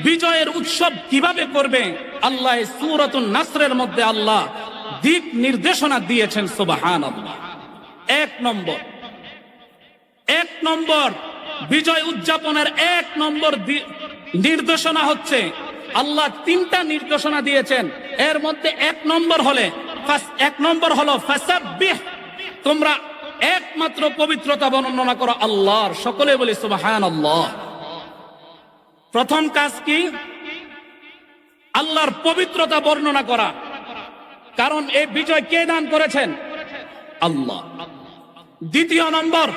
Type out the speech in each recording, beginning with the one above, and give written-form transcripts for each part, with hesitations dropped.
বিজয়ের উৎসব কিভাবে করবে, আল্লাহ সূরাতুন নাসরের মধ্যে আল্লাহ দিক নির্দেশনা দিয়েছেন। সুবহানাল্লাহ। এক নম্বর বিজয় উদযাপনের এক নম্বর নির্দেশনা হচ্ছে, আল্লাহ তিনটা নির্দেশনা দিয়েছেন। এর মধ্যে এক নম্বর হলো ফাসাব্বিহ, তোমরা একমাত্র পবিত্রতা বর্ণনা করো আল্লাহর। সকলে বলি সুবহানাল্লাহ। প্রথম কাজ কি? আল্লাহর পবিত্রতা বর্ণনা করা, কারণ এই বিজয় কে দান করেছেন? আল্লাহ। দ্বিতীয় নম্বর,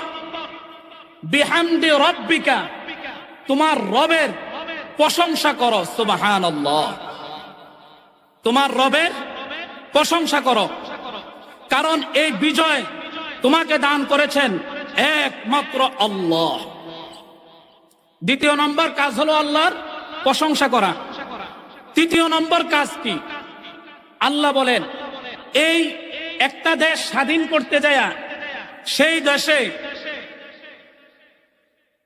বিহামদি রাব্বিকা, তোমার রবের প্রশংসা করো। সুবহানাল্লাহ। তোমার রবের প্রশংসা করো, কারণ এই বিজয় তোমাকে দান করেছেন একমাত্র আল্লাহ। দ্বিতীয় নম্বর কাজ হলো আল্লাহর প্রশংসা করা। তৃতীয় নম্বর কাজ কি? আল্লাহ বলেন, এই একটা দেশ স্বাধীন করতে যায় সেই দেশে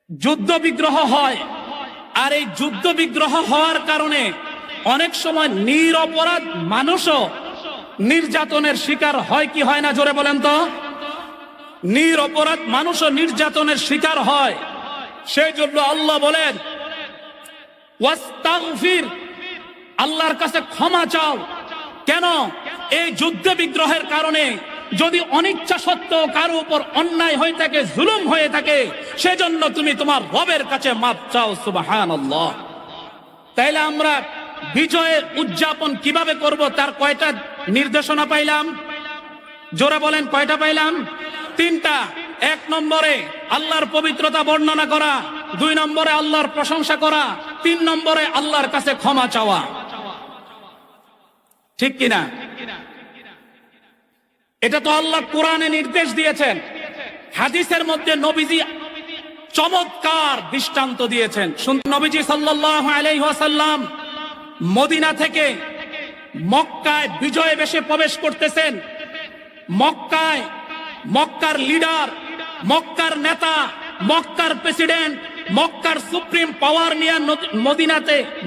যুদ্ধ বিগ্রহ হয়, আর এই যুদ্ধ বিগ্রহ হওয়ার কারণে অনেক সময় নিরপরাধ মানুষও নির্যাতনের শিকার হয় কি হয় না? জোরে বলেন তো। নিরপরাধ মানুষও নির্যাতনের শিকার হয়। সেই জন্য আল্লাহ বলেন, ওয়াস্তাগফির, আল্লাহর কাছে ক্ষমা চাও। কেন? এই যুদ্ধ বিগ্রহের কারণে যদি অনিচ্ছা সত্ত্বেও কারো উপর অন্যায় হয়ে থাকে, জুলুম হয়ে থাকে, সেজন্য তুমি তোমার রবের কাছে মাপ চাও। সুবহানাল্লাহ। তাইলে আমরা বিজয়ের উদযাপন কিভাবে করব তার কয়টা নির্দেশনা পাইলাম? জোরে বলেন, কয়টা পাইলাম? তিনটা। এক নম্বরে আল্লাহর পবিত্রতা বর্ণনা করা, দুই নম্বরে আল্লাহর প্রশংসা করা, তিন নম্বরে আল্লাহর কাছে ক্ষমা চাওয়া। ঠিক কিনা? এটা তো আল্লাহ কোরআনে নির্দেশ দিয়েছেন। হাদিসের মধ্যে নবীজি চমৎকার দৃষ্টান্ত দিয়েছেন। নবীজি সাল্লাল্লাহু আলাইহি ওয়াসাল্লাম মদিনা থেকে মক্কায় বিজয় বেশে প্রবেশ করতেছেন। মক্কার লিডার, মক্কার নেতা, মক্কার প্রেসিডেন্ট, মক্কার সুপ্রিম পাওয়ার নিয়ে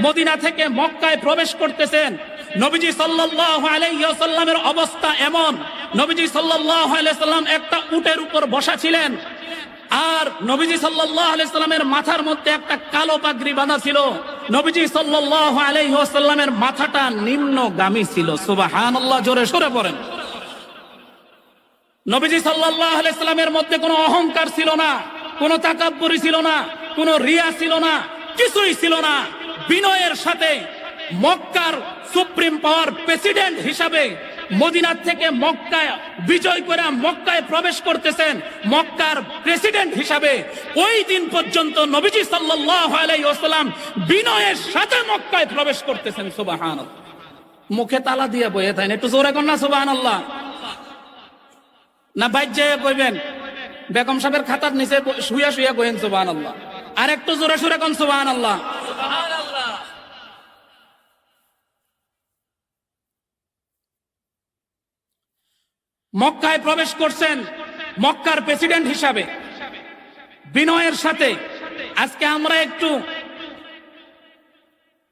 মদিনা থেকে মক্কায় প্রবেশ করতেছেন। নবীজি সাল্লাল্লাহু আলাইহি ওয়াসাল্লামের অবস্থা এমন, নবীজি সাল্লাল্লাহু আলাইহি ওয়াসাল্লাম একটা উটের উপর বসা ছিলেন, আর নবীজি সাল্লাল্লাহু আলাইহি ওয়াসাল্লামের মাথার মধ্যে একটা কালো পাগড়ি বাঁধা ছিল। নবীজি সাল্লাল্লাহু আলাইহি ওয়াসাল্লামের মাথাটা নিম্নগামী ছিল। সুবহানাল্লাহ। জোরে সরে পড়েন। নবীজি সাল্লাল্লাহু আলাইহি ওয়াসাল্লামের মধ্যে কোনো অহংকার ছিল না, কোনো তাকাব্বুরি ছিল না, কোনো রিয়া ছিল না, কিছুই ছিল না। বিনয়ের সাথে মক্কার সুপ্রিম পাওয়ার প্রেসিডেন্ট হিসাবে মদিনা থেকে মক্কায় বিজয় করে মক্কায় প্রবেশ করতেছেন। মক্কার প্রেসিডেন্ট হিসাবে ওই দিন পর্যন্ত নবীজি সাল্লাল্লাহু আলাইহি ওয়াসাল্লাম বিনয়ের সাথে মক্কায় প্রবেশ করতেছেন। সুবহানাল্লাহ। মুখে তালা দিয়ে বইয়ে থাকেন, একটু জোরে কর না সুবহানাল্লাহ। না বাইজে কইবেন, বেগম সাহেবের খাতার নিচে শুয়া শুয়া কইেন সুবহানাল্লাহ। আর একটু জোরে সুরে কোন সুবহানাল্লাহ। মক্কায় প্রবেশ করছেন মক্কার প্রেসিডেন্ট হিসাবে বিনয়ের সাথে। আজকে আমরা একটু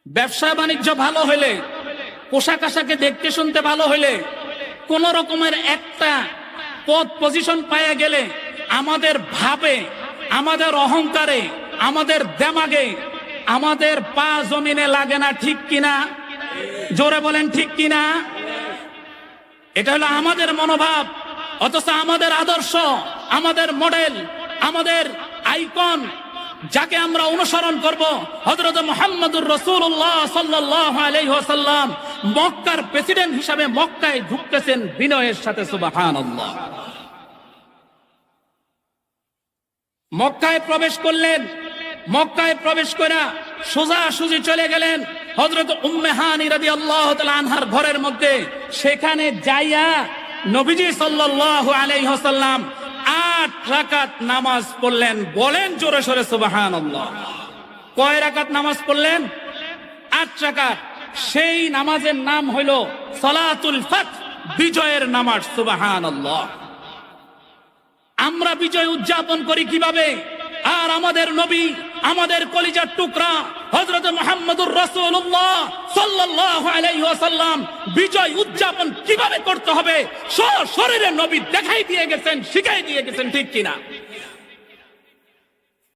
ব্যবসা বাণিজ্য ভালো হইলে, পোশাক আশাকে দেখতে শুনতে ভালো হইলে, কোন রকমের একটা পদ পজিশন পাইয়া গেলে আমাদের ভাবে, আমাদের অহংকারে, আমাদের দেমাগে, আমাদের পা জমিনে লাগে না। ঠিক কিনা? জোরে বলেন, ঠিক কিনা? এটা হলো আমাদের মনোভাব। অথচ আমাদের আদর্শ, আমাদের মডেল, আমাদের আইকন, যাকে আমরা অনুসরণ করব, হযরত মুহাম্মদুর রাসূলুল্লাহ সাল্লাল্লাহু আলাইহি ওয়াসাল্লাম মক্কার প্রেসিডেন্ট হিসাবে মক্কায় ঢুকতেছেন বিনয়ের সাথে। সুবহানাল্লাহ। মক্কায় প্রবেশ করলেন। মক্কায় প্রবেশ করে সোজাসুজি চলে গেলেন হযরত উম্মে হানি রাদিয়াল্লাহু তাআলা আনহার ঘরের মধ্যে। সেখানে যাইয়া নবীজি সাল্লাল্লাহু আলাইহি ওয়াসাল্লাম 8 রাকাত নামাজ পড়লেন। বলেন জোরে সোরে সুবহানাল্লাহ। কয় রাকাত নামাজ পড়লেন? 8 রাকাত। সেই নামাজের নাম হইল সালাতুল ফাত, বিজয়ের নামাজ। সুবহানাল্লাহ। আমরা বিজয় উদযাপন করি কিভাবে? আর আমাদের নবী আমাদের কলিজার টুকরা হযরত মুহাম্মদুর রাসূলুল্লাহ সাল্লাল্লাহু আলাইহি ওয়াসাল্লাম বিজয় উদযাপন কিভাবে করতে হবে শরীরে নবী দেখাই দিয়ে গেছেন, শিখাই দিয়ে গেছেন, ঠিক কিনা?